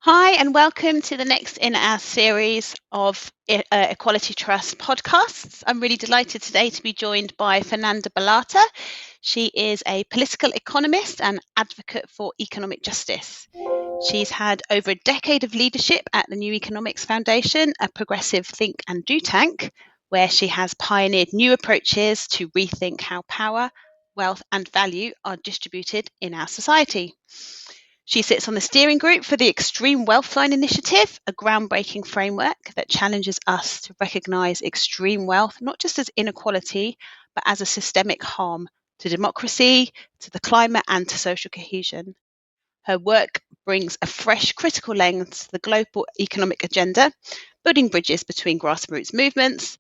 Hi, and welcome to the next in our series of Equality Trust podcasts. I'm really delighted today to be joined by Fernanda Balata. She is a political economist and advocate for economic justice. She's had over a decade of leadership at the New Economics Foundation, a progressive think and do tank, where she has pioneered new approaches to rethink how power, wealth, and value are distributed in our society. She sits on the steering group for the Extreme Wealth Line Initiative, a groundbreaking framework that challenges us to recognise extreme wealth not just as inequality, but as a systemic harm to democracy, to the climate, and to social cohesion. Her work brings a fresh, critical lens to the global economic agenda, building bridges between grassroots movements,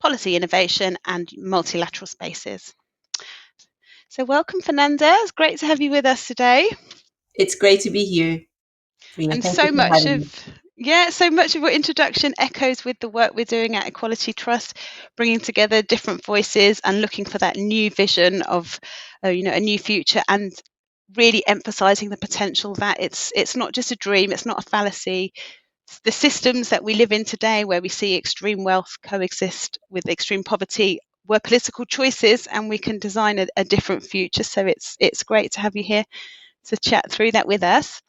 policy innovation, and multilateral spaces. So, welcome, Fernanda. It's great to have you with us today. It's great to be here, Priya. And Thank you for having me. so much of your introduction echoes with the work we're doing at Equality Trust, bringing together different voices and looking for that new vision of, a new future, and really emphasising the potential that it's not just a dream, it's not a fallacy. The systems that we live in today, where we see extreme wealth coexist with extreme poverty, were political choices, and we can design a different future. So it's great to have you here to chat through that with us.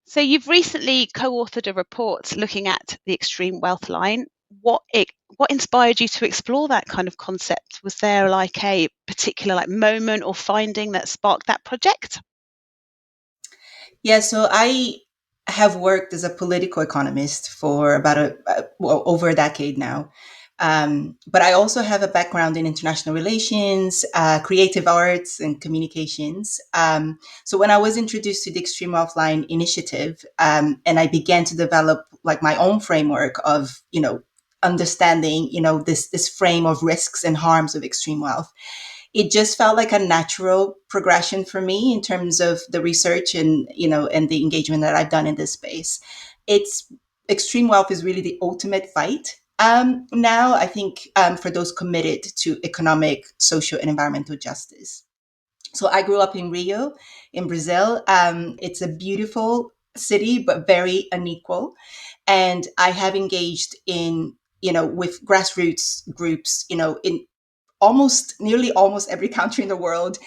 So you've recently co-authored a report looking at the extreme wealth line. What inspired you to explore that kind of concept? Was there like a particular moment or finding that sparked that project? Yeah, so I have worked as a political economist for about over a decade now. But I also have a background in international relations, creative arts, and communications. So when I was introduced to the Extreme Offline Initiative, and I began to develop like my own framework of, understanding, this frame of risks and harms of extreme wealth, it just felt like a natural progression for me in terms of the research and and the engagement that I've done in this space. It's Extreme wealth is really the ultimate fight. Now, I think for those committed to economic, social, and environmental justice. So I grew up in Rio, in Brazil. It's a beautiful city, but very unequal. And I have engaged in, with grassroots groups, in nearly almost every country in the world,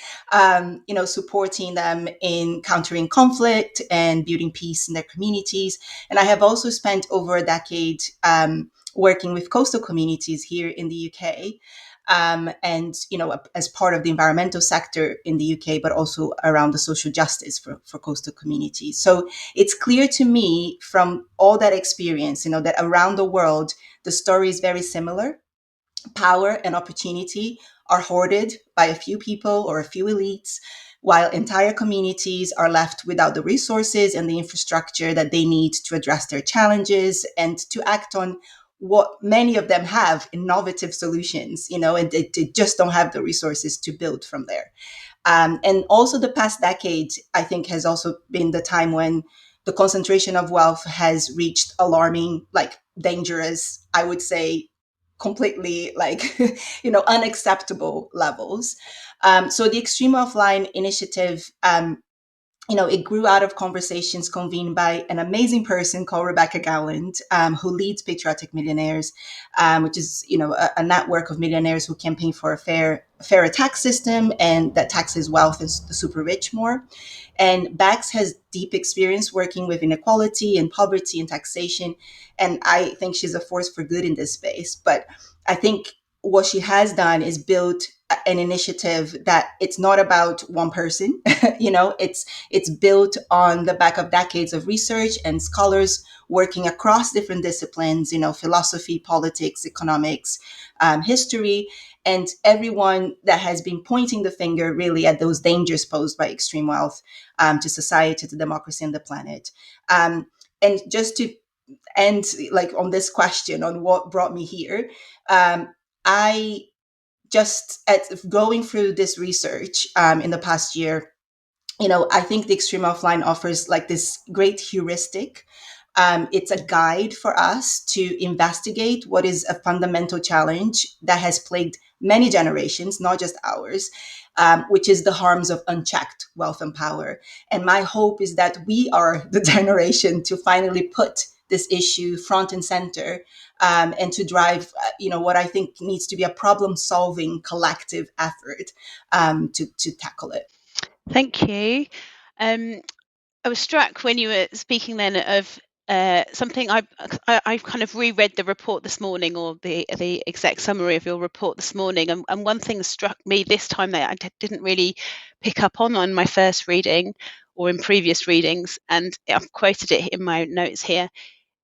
supporting them in countering conflict and building peace in their communities. And I have also spent over a decade working with coastal communities here in the UK. And as part of the environmental sector in the UK, but also around the social justice for coastal communities. So it's clear to me from all that experience, that around the world the story is very similar. Power and opportunity are hoarded by a few people or a few elites, while entire communities are left without the resources and the infrastructure that they need to address their challenges and to act on what many of them have innovative solutions, and they just don't have the resources to build from there. And also, the past decade, I think, has also been the time when the concentration of wealth has reached alarming, like dangerous, I would say, completely like unacceptable levels. So the Extreme Offline Initiative, it grew out of conversations convened by an amazing person called Rebecca Gowland, who leads Patriotic Millionaires, which is, a network of millionaires who campaign for a fairer tax system and that taxes wealth and the super rich more. And Bax has deep experience working with inequality and poverty and taxation. And I think she's a force for good in this space. But I think what she has done is built an initiative that it's not about one person. It's built on the back of decades of research and scholars working across different disciplines, philosophy, politics, economics, history, and everyone that has been pointing the finger really at those dangers posed by extreme wealth, to society, to democracy, and the planet. And just to end like on this question on what brought me here, I just at going through this research in the past year, I think the Extreme Offline offers like this great heuristic. It's a guide for us to investigate what is a fundamental challenge that has plagued many generations, not just ours, which is the harms of unchecked wealth and power. And my hope is that we are the generation to finally put this issue front and center, and to drive, what I think needs to be a problem-solving collective effort, to tackle it. Thank you. Um, I was struck when you were speaking then of something I've kind of reread the report this morning, or the exec summary of your report this morning, and one thing struck me this time that didn't really pick up on my first reading or in previous readings, and I've quoted it in my notes here.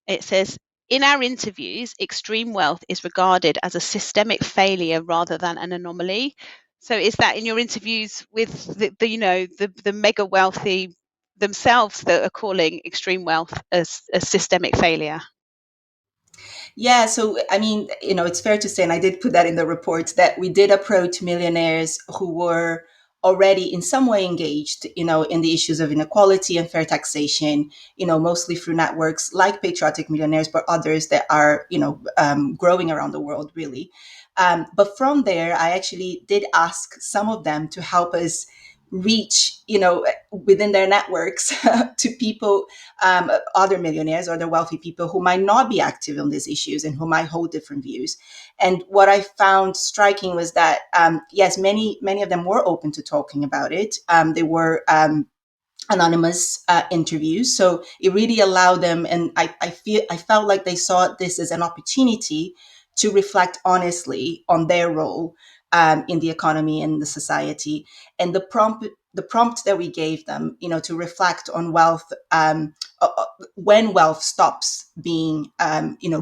It says, in our interviews, extreme wealth is regarded as a systemic failure rather than an anomaly. So is that in your interviews with the mega wealthy themselves that are calling extreme wealth as a systemic failure? Yeah, so I mean, it's fair to say, and I did put that in the report, that we did approach millionaires who were already in some way engaged, in the issues of inequality and fair taxation, mostly through networks like Patriotic Millionaires, but others that are, growing around the world, really. But from there, I actually did ask some of them to help us reach, within their networks to people, other millionaires or other wealthy people who might not be active on these issues and who might hold different views. And what I found striking was that, yes, many of them were open to talking about it. They were anonymous interviews, so it really allowed them, and I felt like they saw this as an opportunity to reflect honestly on their role, in the economy and the society. And the prompt that we gave them, to reflect on wealth, when wealth stops being,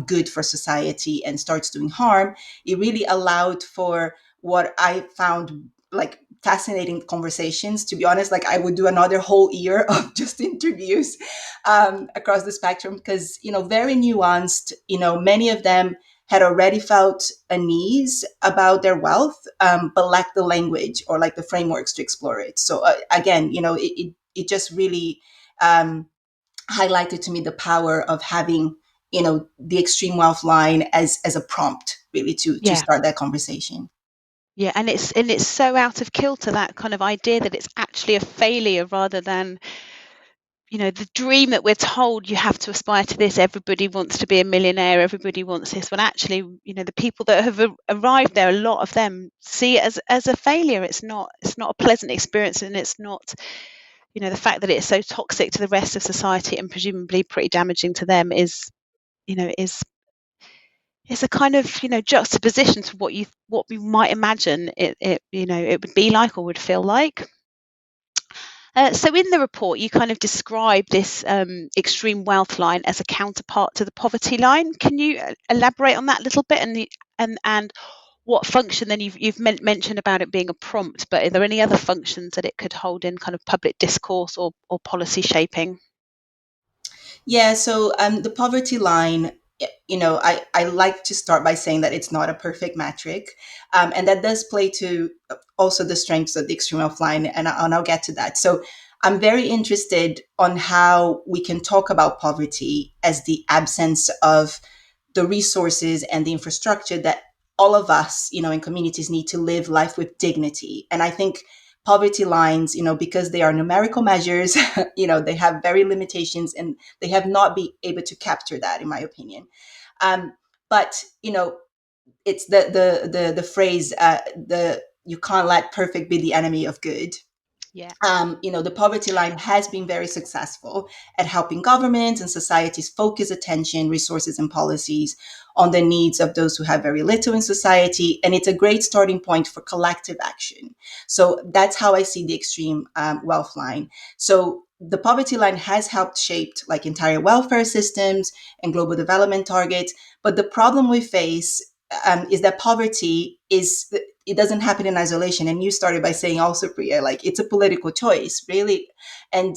good for society and starts doing harm. It really allowed for what I found like fascinating conversations. To be honest, like I would do another whole year of just interviews, across the spectrum, because very nuanced. Many of them had already felt unease about their wealth, but lacked the language or like the frameworks to explore it. So, again, it just really, highlighted to me the power of having, the extreme wealth line as a prompt, really, to Yeah. start that conversation. Yeah, and it's so out of kilter, that kind of idea that it's actually a failure rather than, the dream that we're told you have to aspire to this. Everybody wants to be a millionaire. Everybody wants this. When actually, the people that have arrived there, a lot of them see it as a failure. It's not a pleasant experience, and it's not, the fact that it's so toxic to the rest of society and presumably pretty damaging to them is, is a kind of, juxtaposition to what we might imagine it would be like or would feel like. So in the report, you kind of describe this extreme wealth line as a counterpart to the poverty line. Can you elaborate on that a little bit, and what function then you've mentioned about it being a prompt, but are there any other functions that it could hold in kind of public discourse or policy shaping? Yeah, so, the poverty line, I like to start by saying that it's not a perfect metric. And that does play to also the strengths of the extreme wealth line, and I'll get to that. So I'm very interested on how we can talk about poverty as the absence of the resources and the infrastructure that all of us, in communities need to live life with dignity. And I think poverty lines, because they are numerical measures, they have very limitations, and they have not been able to capture that, in my opinion. Um, but it's the phrase, the you can't let perfect be the enemy of good. Yeah. The poverty line has been very successful at helping governments and societies focus attention, resources, and policies on the needs of those who have very little in society. And it's a great starting point for collective action. So that's how I see the extreme, wealth line. So the poverty line has helped shape like entire welfare systems and global development targets. But the problem we face, is that poverty is it doesn't happen in isolation. And you started by saying also, Priya, like it's a political choice, really. And,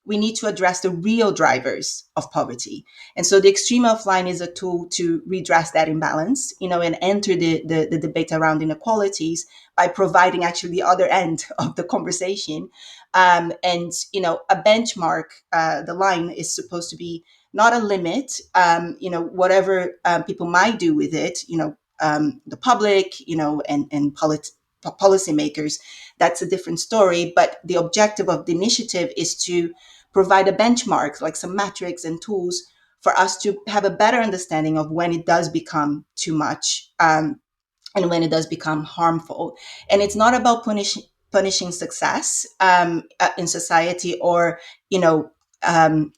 we need to address the real drivers of poverty. And so the extreme wealth line is a tool to redress that imbalance, and enter the debate around inequalities by providing actually the other end of the conversation. And, a benchmark, the line is supposed to be not a limit, whatever, people might do with it, the public, and policymakers, that's a different story. But the objective of the initiative is to provide a benchmark, like some metrics and tools for us to have a better understanding of when it does become too much, and when it does become harmful. And it's not about punishing success in society, or you know um,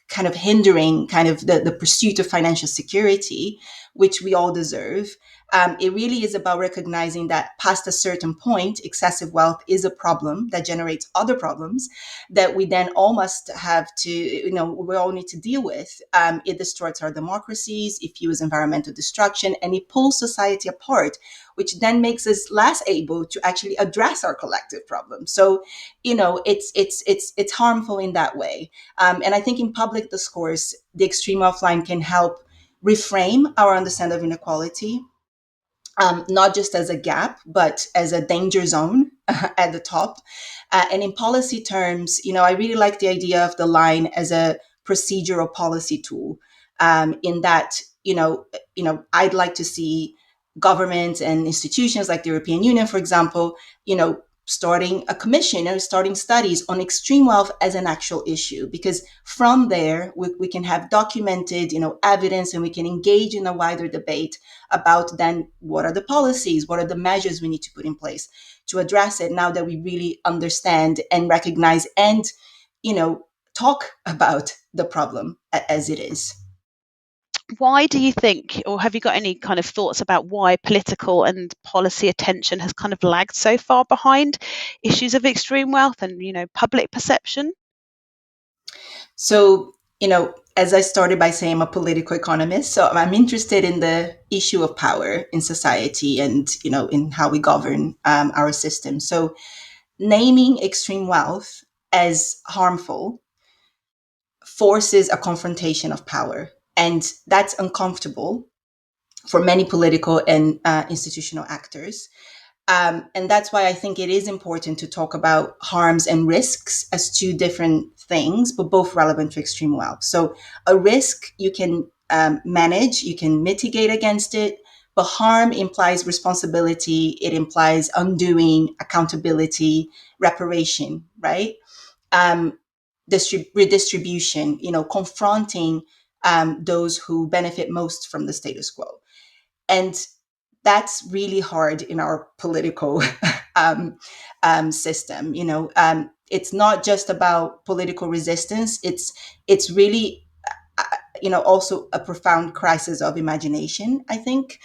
kind of hindering kind of the pursuit of financial security, which we all deserve. It really is about recognizing that past a certain point, excessive wealth is a problem that generates other problems that we then all must have to, we all need to deal with. It distorts our democracies, it fuels environmental destruction, and it pulls society apart, which then makes us less able to actually address our collective problems. So, it's harmful in that way. And I think in public discourse, the extreme offline can help reframe our understanding of inequality, not just as a gap, but as a danger zone at the top. And in policy terms, I really like the idea of the line as a procedural policy tool. In that, I'd like to see governments and institutions like the European Union, for example, starting a commission or starting studies on extreme wealth as an actual issue, because from there we can have documented evidence, and we can engage in a wider debate about then what are the policies, what are the measures we need to put in place to address it, now that we really understand and recognize and talk about the problem as it is. Why do you think, or have you got any kind of thoughts about why political and policy attention has kind of lagged so far behind issues of extreme wealth and, public perception? So, as I started by saying, I'm a political economist, so I'm interested in the issue of power in society and, in how we govern our system. So, naming extreme wealth as harmful forces a confrontation of power. And that's uncomfortable for many political and institutional actors. And that's why I think it is important to talk about harms and risks as two different things, but both relevant to extreme wealth. So, a risk you can manage, you can mitigate against it, but harm implies responsibility, it implies undoing, accountability, reparation, right? Um, Redistribution, confronting those who benefit most from the status quo. And that's really hard in our political system. It's not just about political resistance. It's really also a profound crisis of imagination, I think.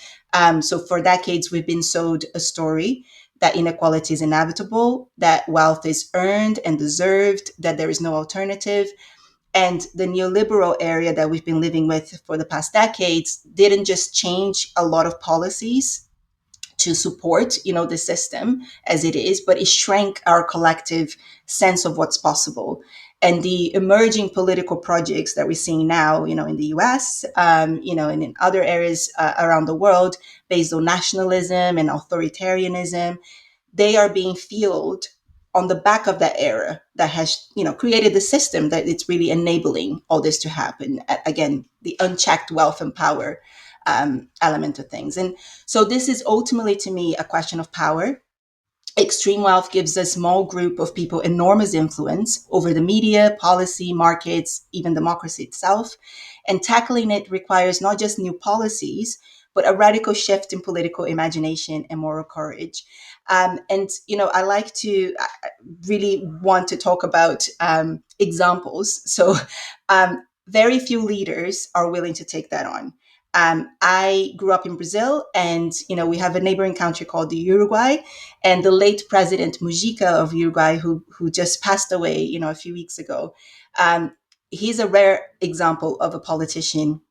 So for decades, we've been sold a story that inequality is inevitable, that wealth is earned and deserved, that there is no alternative. And the neoliberal area that we've been living with for the past decades didn't just change a lot of policies to support, the system as it is, but it shrank our collective sense of what's possible. And the emerging political projects that we're seeing now, in the US, and in other areas around the world, based on nationalism and authoritarianism, they are being fueled on the back of that era that has created the system that it's really enabling all this to happen. Again, the unchecked wealth and power element of things. And so this is ultimately, to me, a question of power. Extreme wealth gives a small group of people enormous influence over the media, policy, markets, even democracy itself. And tackling it requires not just new policies, but a radical shift in political imagination and moral courage. And I like to really want to talk about examples. So, very few leaders are willing to take that on. I grew up in Brazil, and we have a neighboring country called the Uruguay, and the late President Mujica of Uruguay, who just passed away, a few weeks ago. He's a rare example of a politician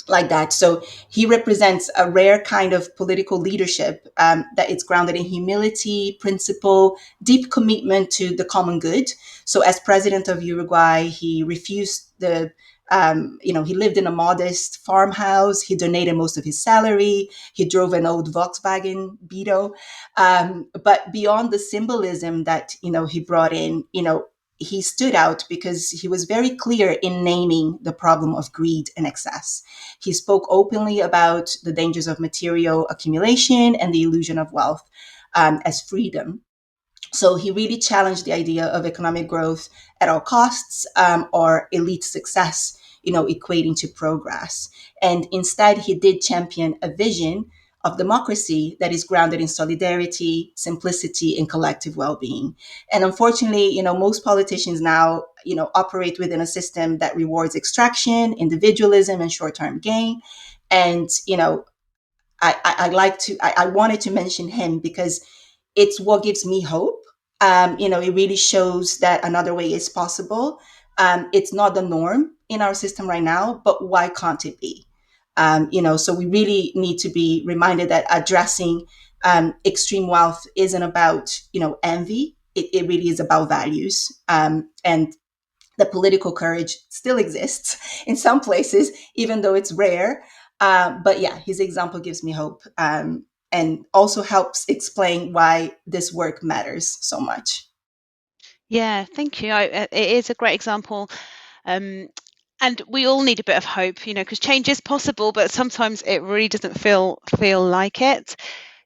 like that. So he represents a rare kind of political leadership that is grounded in humility, principle, deep commitment to the common good. So as president of Uruguay, he refused he lived in a modest farmhouse. He donated most of his salary. He drove an old Volkswagen Beetle. But beyond the symbolism that, he brought in, he stood out because he was very clear in naming the problem of greed and excess. He spoke openly about the dangers of material accumulation and the illusion of wealth. as freedom. So he really challenged the idea of economic growth at all costs, or elite success, equating to progress. And instead, he did champion a vision of democracy that is grounded in solidarity, simplicity, and collective well-being. And unfortunately, most politicians now, operate within a system that rewards extraction, individualism, and short-term gain. And I wanted to mention him because it's what gives me hope. It really shows that another way is possible. It's not the norm in our system right now, but why can't it be? So we really need to be reminded that addressing extreme wealth isn't about envy. It really is about values, and the political courage still exists in some places, even though it's rare. But yeah, his example gives me hope, and also helps explain why this work matters so much. Yeah, thank you. It is a great example. Um, and we all need a bit of hope, because change is possible, but sometimes it really doesn't feel like it.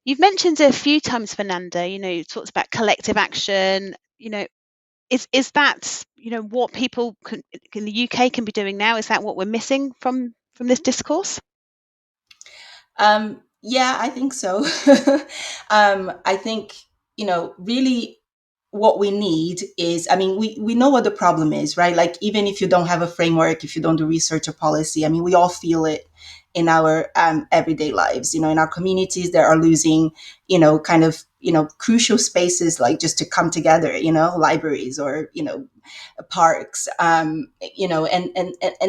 You've mentioned a few times, Fernanda, you talked about collective action. Is that, what people in the UK can be doing now? Is that what we're missing from this discourse? Yeah, I think so. I think, really what we need is, I mean, we know what the problem is, right? Like, even if you don't have a framework, if you don't do research or policy, I mean, we all feel it in our everyday lives, in our communities that are losing, kind of, crucial spaces, like just to come together, libraries or, parks, and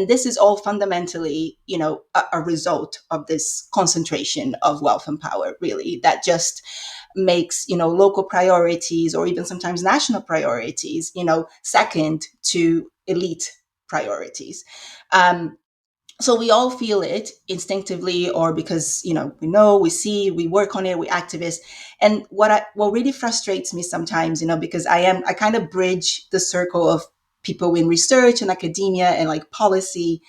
this is all fundamentally, a result of this concentration of wealth and power, really, that just makes, local priorities or even sometimes national priorities, second to elite priorities. um, so we all feel it instinctively, or because we know, we see, we work on it, we activists. And what really frustrates me sometimes, because I kind of bridge the circle of people in research and academia and like policy,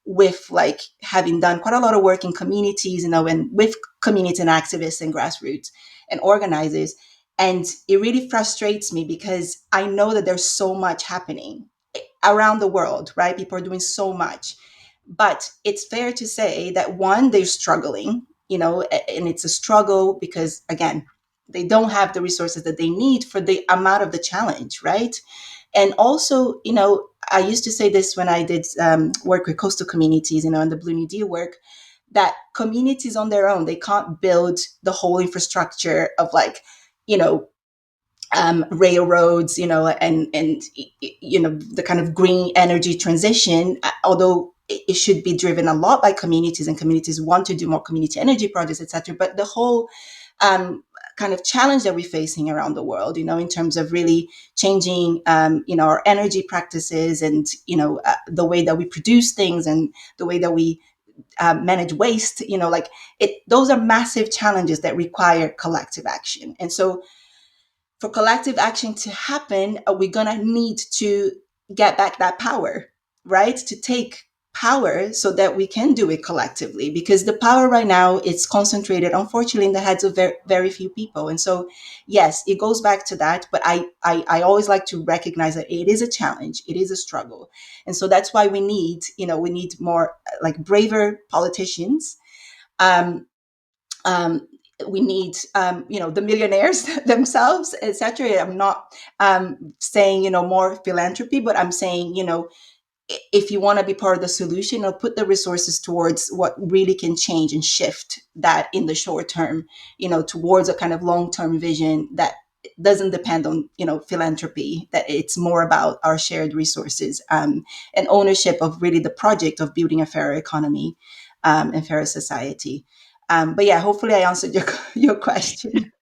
with like having done quite a lot of work in communities, and with community and activists and grassroots and organizers. And it really frustrates me because I know that there's so much happening around the world, right? People are doing so much. But it's fair to say that one, they're struggling, and it's a struggle because, again, they don't have the resources that they need for the amount of the challenge, right? And also, I used to say this when I did work with coastal communities, and the Blue New Deal work, that communities on their own, they can't build the whole infrastructure of like, you know, railroads, and the kind of green energy transition, although it should be driven a lot by communities, and communities want to do more community energy projects, etc. But the whole um, kind of challenge that we're facing around the world, in terms of really changing, our energy practices, and the way that we produce things, and the way that we manage waste, like it. Those are massive challenges that require collective action, and so for collective action to happen, we're going to need to get back that power, right? To take power so that we can do it collectively, because the power right now is concentrated, unfortunately, in the heads of very, very few people. And so, yes, it goes back to that. But I always like to recognize that it is a challenge, it is a struggle. And so that's why we need more like braver politicians. Um, um, we need the millionaires themselves, etc. I'm not saying more philanthropy, but I'm saying if you want to be part of the solution, put the resources towards what really can change and shift that in the short term, towards a kind of long term vision that doesn't depend on philanthropy, that it's more about our shared resources, and ownership of really the project of building a fairer economy, and fairer society. But yeah, hopefully I answered your your question.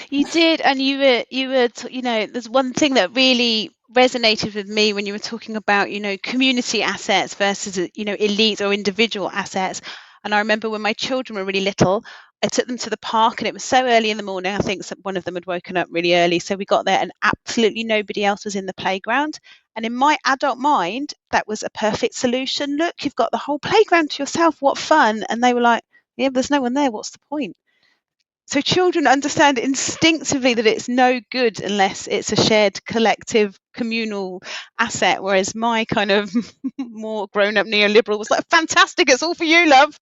You did, and there's one thing that really resonated with me when you were talking about, community assets versus, elite or individual assets. And I remember when my children were really little, I took them to the park and it was so early in the morning. I think one of them had woken up really early. So we got there and absolutely nobody else was in the playground. And in my adult mind, that was a perfect solution. Look, you've got the whole playground to yourself. What fun. And they were like, yeah, but there's no one there. What's the point? so children understand instinctively that it's no good unless it's a shared collective communal asset, whereas my kind of more grown-up neoliberal was like, fantastic, it's all for you, love.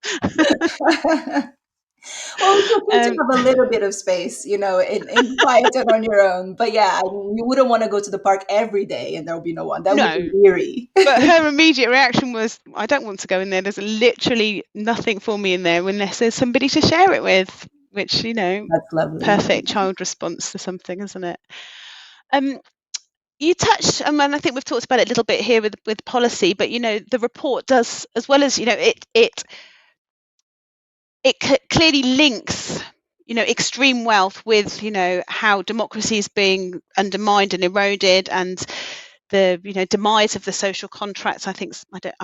Well, it's okay to um, have a little bit of space, in quiet and on your own. But yeah, I mean, you wouldn't want to go to the park every day and there'll be no one. That would be no, eerie. but her immediate reaction was, I don't want to go in there, there's literally nothing for me in there unless there's somebody to share it with, which, That's lovely. perfect child response to something, isn't it? um, You touched, and I think we've talked about it a little bit here with policy, but the report does, as well as it clearly links extreme wealth with how democracy is being undermined and eroded, and the demise of the social contracts. I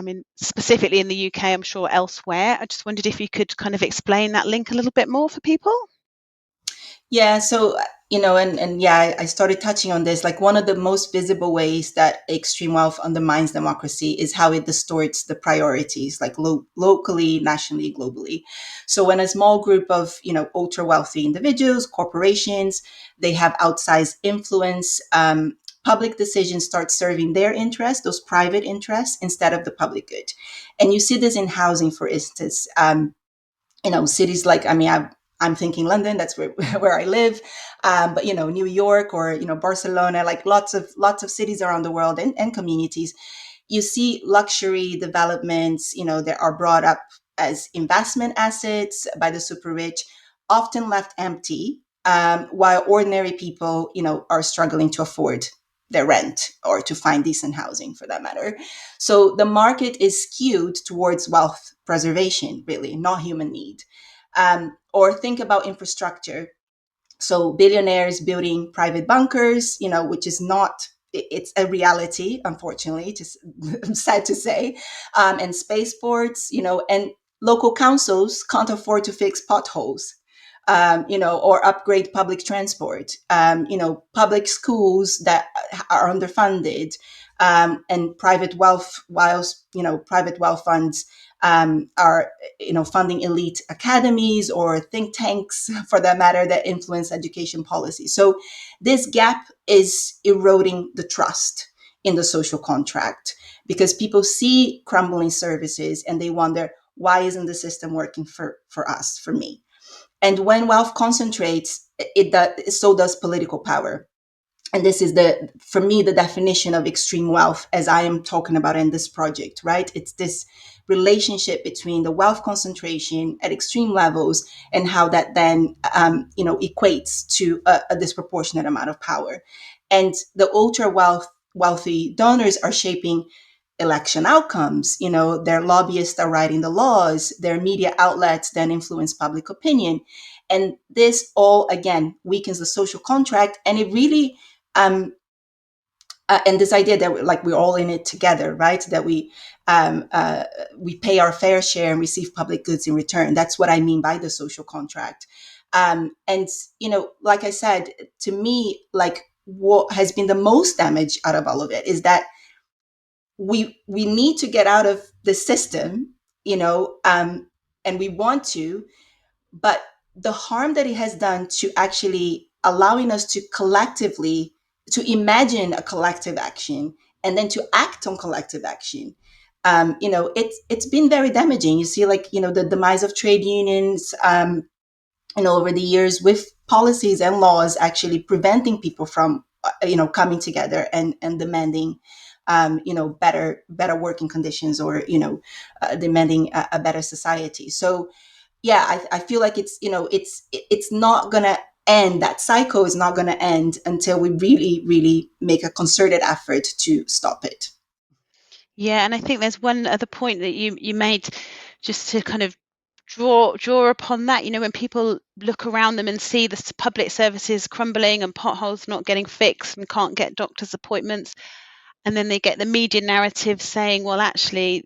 mean specifically in the UK, I'm sure elsewhere. I just wondered if you could kind of explain that link a little bit more for people. Yeah, so and yeah, I started touching on this. Like one of the most visible ways that extreme wealth undermines democracy is how it distorts the priorities, like locally, nationally, globally. So when a small group of ultra wealthy individuals, corporations, they have outsized influence. Public decisions start serving their interests, those private interests, instead of the public good. And you see this in housing, for instance. Cities like, I mean, I'm thinking London, that's where, where I live. But New York, or Barcelona, like lots of cities around the world, and communities, you see luxury developments, that are brought up as investment assets by the super rich, often left empty, while ordinary people, are struggling to afford their rent or to find decent housing, for that matter. So the market is skewed towards wealth preservation, really, not human need. Or think about infrastructure. So billionaires building private bunkers, which is not, it's a reality, unfortunately, just sad to say. And spaceports, and local councils can't afford to fix potholes. Or upgrade public transport. Public schools that are underfunded, and private wealth funds are funding elite academies or think tanks, for that matter, that influence education policy. So this gap is eroding the trust in the social contract, because people see crumbling services and they wonder, why isn't the system working for us, for me? And when wealth concentrates, so does political power. And this is for me, the definition of extreme wealth, as I am talking about in this project, right? It's this relationship between the wealth concentration at extreme levels and how that then equates to a disproportionate amount of power. And the wealthy donors are shaping election outcomes. Their lobbyists are writing the laws, their media outlets then influence public opinion. And this all, again, weakens the social contract. And it really, and this idea that like we're all in it together, right? That we pay our fair share and receive public goods in return. That's what I mean by the social contract. And like I said, to me, like what has been the most damage out of all of it is that we need to get out of the system, and we want to, but the harm that it has done to actually allowing us to collectively to imagine a collective action and then to act on collective action. It's been very damaging. You see, like, the demise of trade unions, over the years, with policies and laws actually preventing people from coming together and demanding better working conditions, or demanding a better society. So yeah, I feel like it's not gonna end. That cycle is not gonna end until we really, really make a concerted effort to stop it. Yeah, and I think there's one other point that you made, just to kind of draw upon that. When people look around them and see the public services crumbling and potholes not getting fixed and can't get doctors' appointments, and then they get the media narrative saying, well, actually,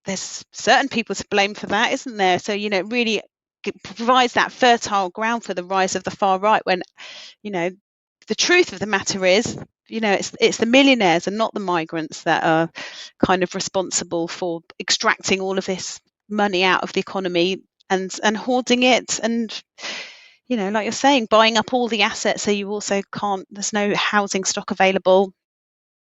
there's certain people to blame for that, isn't there? So it really provides that fertile ground for the rise of the far right, when the truth of the matter is, it's the millionaires and not the migrants that are kind of responsible for extracting all of this money out of the economy and hoarding it. And like you're saying, buying up all the assets so you also can't, there's no housing stock available.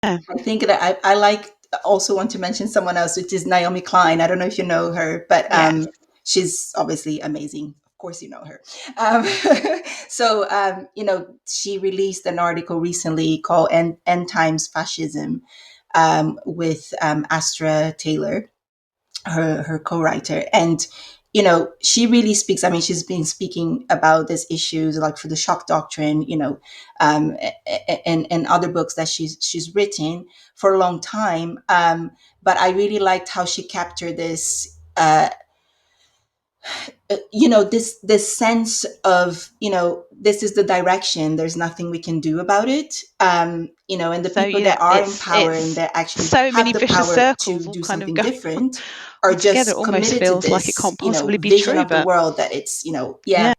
Yeah. I think that I like also want to mention someone else, which is Naomi Klein. I don't know if you know her, but Yes. she's obviously amazing. Of course, you know her. So, she released an article recently called End Times Fascism with Astra Taylor, her co-writer, and she really speaks. I mean, she's been speaking about these issues like for the shock doctrine, and other books that she's written for a long time. But I really liked how she captured this this sense of this is the direction, there's nothing we can do about it, and the So, people that are in power and it's that actually so have many the vicious power circles to all do kind of something go different are all together. It just almost committed to feels like it this can't possibly be vision true, of the but world that it's yeah.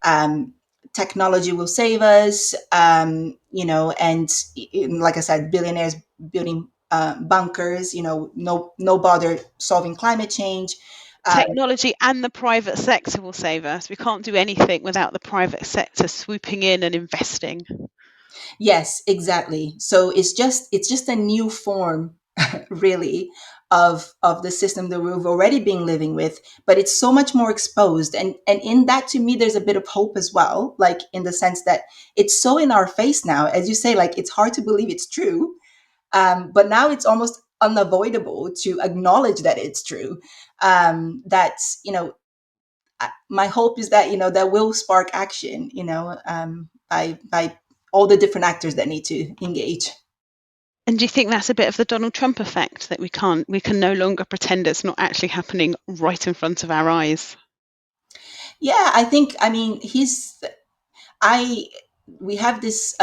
technology will save us, and like I said, billionaires building bunkers, no bother solving climate change. Technology and the private sector will save us. We can't do anything without the private sector swooping in and investing. Yes, exactly. So it's just a new form, really, of the system that we've already been living with, but it's so much more exposed. And in that, to me, there's a bit of hope as well, like in the sense that it's so in our face now, as you say, like it's hard to believe it's true, but now it's almost unavoidable to acknowledge that it's true. That my hope is that that will spark action, by all the different actors that need to engage. And do you think that's a bit of the Donald Trump effect, that we can no longer pretend it's not actually happening right in front of our eyes? Yeah, I think, I mean, he's I we have this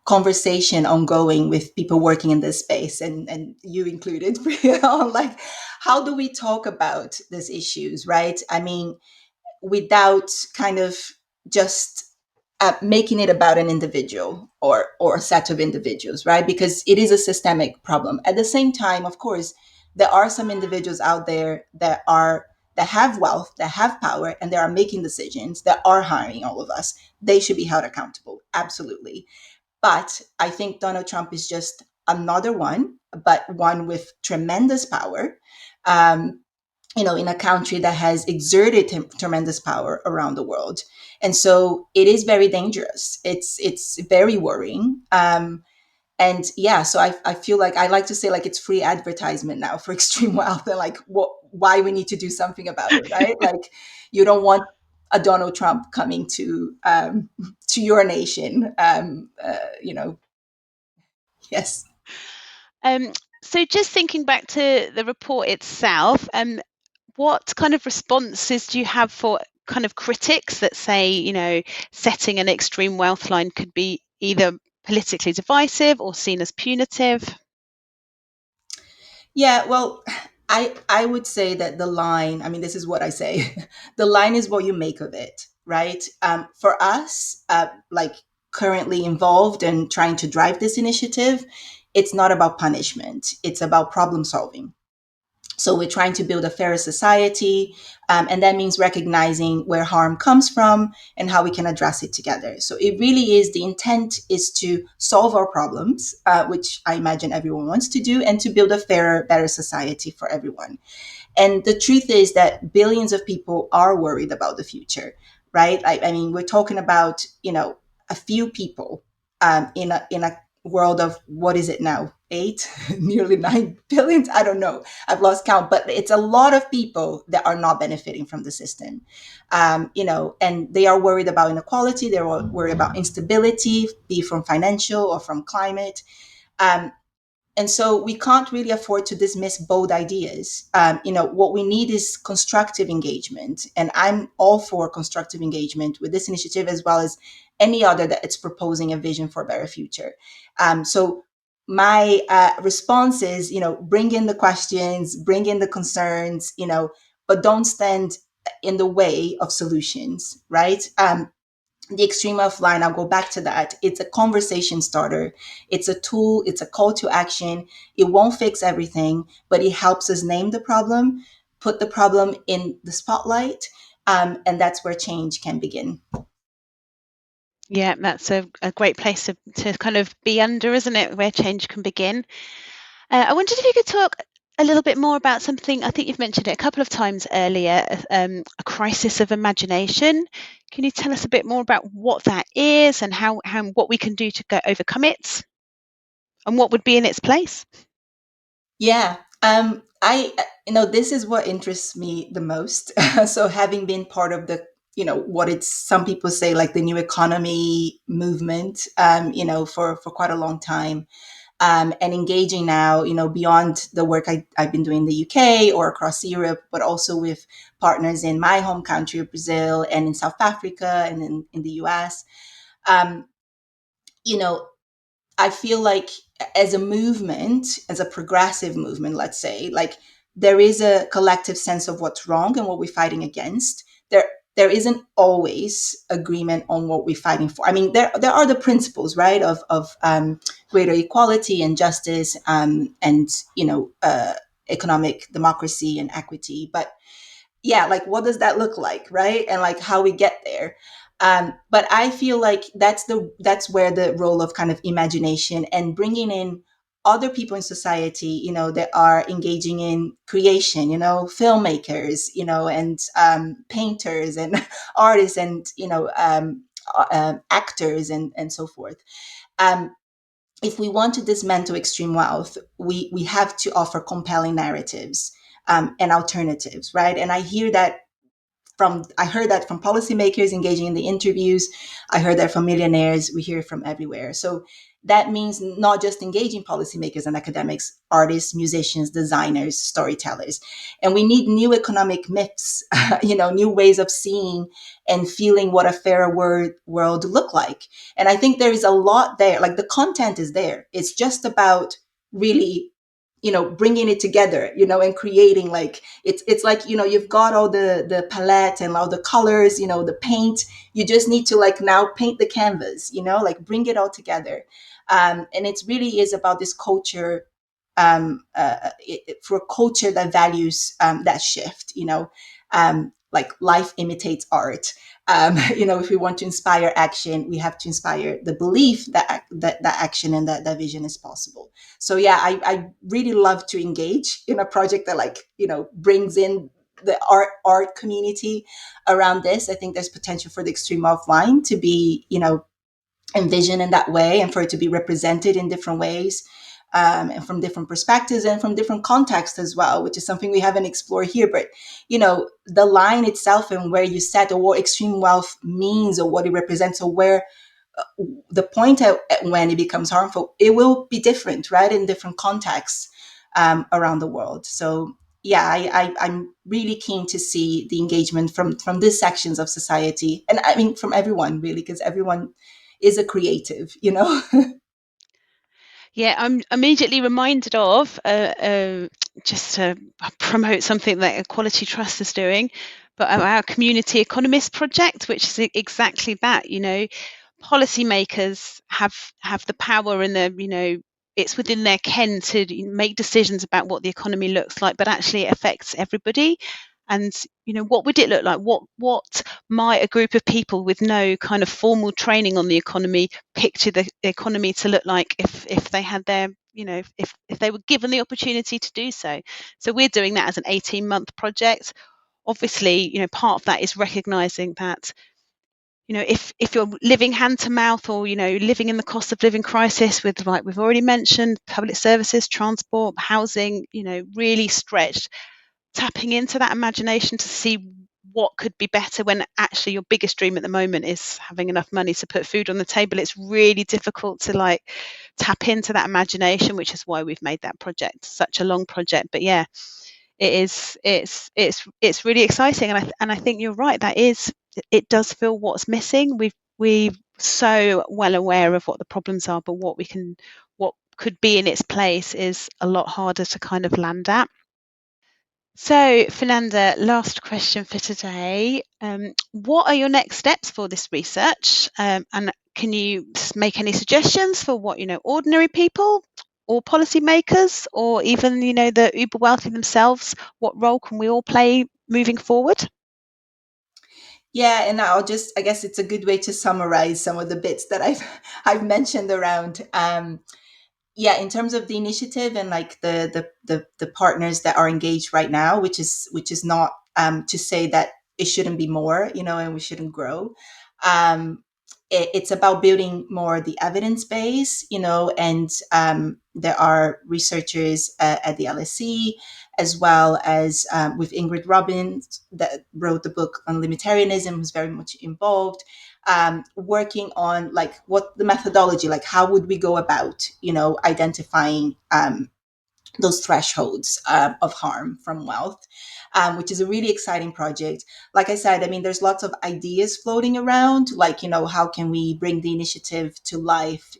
conversation ongoing with people working in this space, and you included, on like how do we talk about these issues, right? I mean, without kind of just making it about an individual or a set of individuals, right? Because it is a systemic problem. At the same time, of course, there are some individuals out there that have wealth, that have power, and they are making decisions that are harming all of us. They should be held accountable, absolutely. But I think Donald Trump is just another one, but one with tremendous power. Um, in a country that has exerted tremendous power around the world, and so it is very dangerous. It's very worrying. And yeah, so I feel like I like to say like it's free advertisement now for extreme wealth, and like why we need to do something about it, right? Like you don't want a Donald Trump coming to your nation. Yes. Um, so just thinking back to the report itself, what kind of responses do you have for kind of critics that say, setting an extreme wealth line could be either politically divisive or seen as punitive? Yeah, well, I would say that the line, I mean, this is what I say. The line is what you make of it, right? For us, like currently involved and trying to drive this initiative, it's not about punishment. It's about problem solving. So we're trying to build a fairer society, and that means recognizing where harm comes from and how we can address it together. So it really is, the intent is to solve our problems, which I imagine everyone wants to do, and to build a fairer, better society for everyone. And the truth is that billions of people are worried about the future, right? I mean, we're talking about, a few people, in a world of, what is it now? 8, nearly 9 billion. I don't know. I've lost count, but it's a lot of people that are not benefiting from the system. And they are worried about inequality. They're worried about instability, be it from financial or from climate. Um, and so we can't really afford to dismiss bold ideas. What we need is constructive engagement. And I'm all for constructive engagement with this initiative, as well as any other that it's proposing a vision for a better future. So my response is, bring in the questions, bring in the concerns, but don't stand in the way of solutions, right? The extreme of line, I'll go back to that. It's a conversation starter. It's a tool. It's a call to action. It won't fix everything, but it helps us name the problem, put the problem in the spotlight, and that's where change can begin. Yeah, that's a great place to kind of be under, isn't it, where change can begin. I wondered if you could talk a little bit more about something. I think you've mentioned it a couple of times earlier, a crisis of imagination. Can you tell us a bit more about what that is and how what we can do to overcome it and what would be in its place? Yeah. This is what interests me the most. So having been part of the, what it's some people say like the new economy movement, for quite a long time, and engaging now, beyond the work I've been doing in the UK or across Europe, but also with partners in my home country of Brazil and in South Africa and in the US. Um, you know, I feel like as a movement, as a progressive movement, let's say, like there is a collective sense of what's wrong and what we're fighting against. There isn't always agreement on what we're fighting for. I mean, there are the principles, right, of greater equality and justice, and economic democracy and equity. But yeah, like what does that look like, right? And like how we get there. But I feel like that's where the role of kind of imagination and bringing in other people in society, that are engaging in creation, filmmakers, and painters and artists and actors and so forth. Um, if we want to dismantle extreme wealth, we have to offer compelling narratives, and alternatives, right? And I heard that from policymakers engaging in the interviews. I heard that from millionaires. We hear it from everywhere. So that means not just engaging policymakers and academics, artists, musicians, designers, storytellers. And we need new economic myths, new ways of seeing and feeling what a fairer world look like. And I think there is a lot there. Like the content is there. It's just about really bringing it together, and creating, like it's like, you've got all the palette and all the colors, the paint. You just need to like now paint the canvas, like bring it all together. And it really is about this culture, for a culture that values, that shift, like life imitates art. If we want to inspire action, we have to inspire the belief that action and that vision is possible. So yeah, I really love to engage in a project that like, brings in the art community around this. I think there's potential for the extreme offline to be, envisioned in that way, and for it to be represented in different ways, and from different perspectives and from different contexts as well, which is something we haven't explored here. But the line itself and where you set, or what extreme wealth means, or what it represents, or where the point at when it becomes harmful, it will be different, right, in different contexts, around the world. So yeah, I'm really keen to see the engagement from these sections of society, and I mean from everyone really, because everyone is a creative, Yeah, I'm immediately reminded of just to promote something that Equality Trust is doing, but our community economist project, which is exactly that. Policymakers have the power and it's within their ken to make decisions about what the economy looks like, but actually it affects everybody. And what would it look like? What might a group of people with no kind of formal training on the economy picture the economy to look like if they had their if they were given the opportunity to do so? So we're doing that as an 18-month project. Obviously, part of that is recognizing that if you're living hand to mouth, or living in the cost of living crisis with, like we've already mentioned, public services, transport, housing, really stretched, tapping into that imagination to see what could be better when actually your biggest dream at the moment is having enough money to put food on the table. It's really difficult to like tap into that imagination, which is why we've made that project such a long project. But yeah, it's really exciting, and I think you're right, it does feel what's missing. We're so well aware of what the problems are, but what could be in its place is a lot harder to kind of land at. So, Fernanda, last question for today. What are your next steps for this research? And can you make any suggestions for what, ordinary people or policymakers, or even, the uber wealthy themselves, what role can we all play moving forward? Yeah, and I guess it's a good way to summarize some of the bits that I've mentioned around. Yeah, in terms of the initiative and like the partners that are engaged right now, which is not to say that it shouldn't be more, and we shouldn't grow. It's about building more the evidence base, and there are researchers at the LSE, as well as with Ingrid Robbins that wrote the book on limitarianism, who's very much involved, working on like what the methodology, like how would we go about, identifying those thresholds of harm from wealth, which is a really exciting project. Like I said, I mean, there's lots of ideas floating around, like, how can we bring the initiative to life,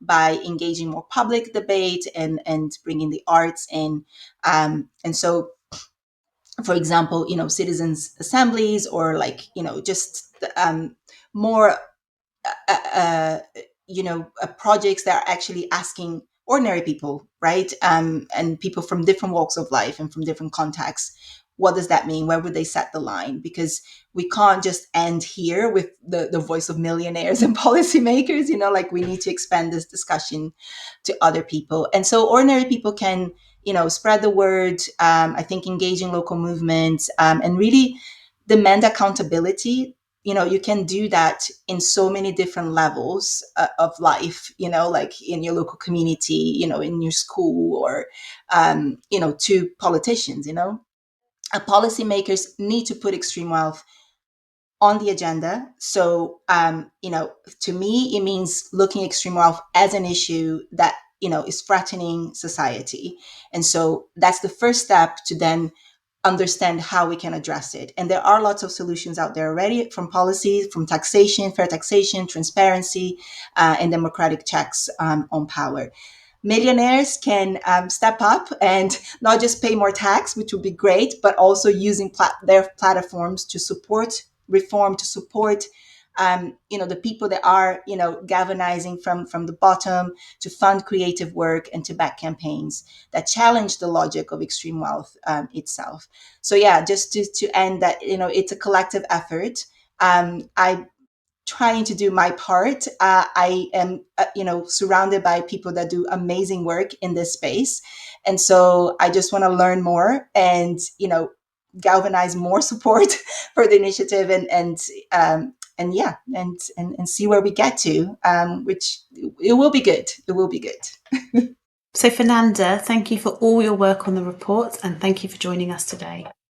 by engaging more public debate and bringing the arts in. And so, for example, citizens assemblies, or like, just more projects that are actually asking ordinary people, right? And people from different walks of life and from different contexts. What does that mean? Where would they set the line? Because we can't just end here with the voice of millionaires and policymakers, like we need to expand this discussion to other people. And so ordinary people can, spread the word, I think engaging local movements, and really demand accountability. You can do that in so many different levels of life, like in your local community, in your school, or to politicians. Policymakers need to put extreme wealth on the agenda. So to me it means looking at extreme wealth as an issue that is threatening society. And so that's the first step to then understand how we can address it. And there are lots of solutions out there already, from policy, from taxation, fair taxation, transparency, and democratic checks on power. Millionaires can step up and not just pay more tax, which would be great, but also using their platforms to support reform, to support the people that are galvanizing from the bottom, to fund creative work and to back campaigns that challenge the logic of extreme wealth itself. So yeah, just to end that, it's a collective effort. I trying to do my part. I am, surrounded by people that do amazing work in this space, and so I just want to learn more and galvanize more support for the initiative, and yeah, and see where we get to, which it will be good. It will be good. So Fernanda, thank you for all your work on the report, and thank you for joining us today.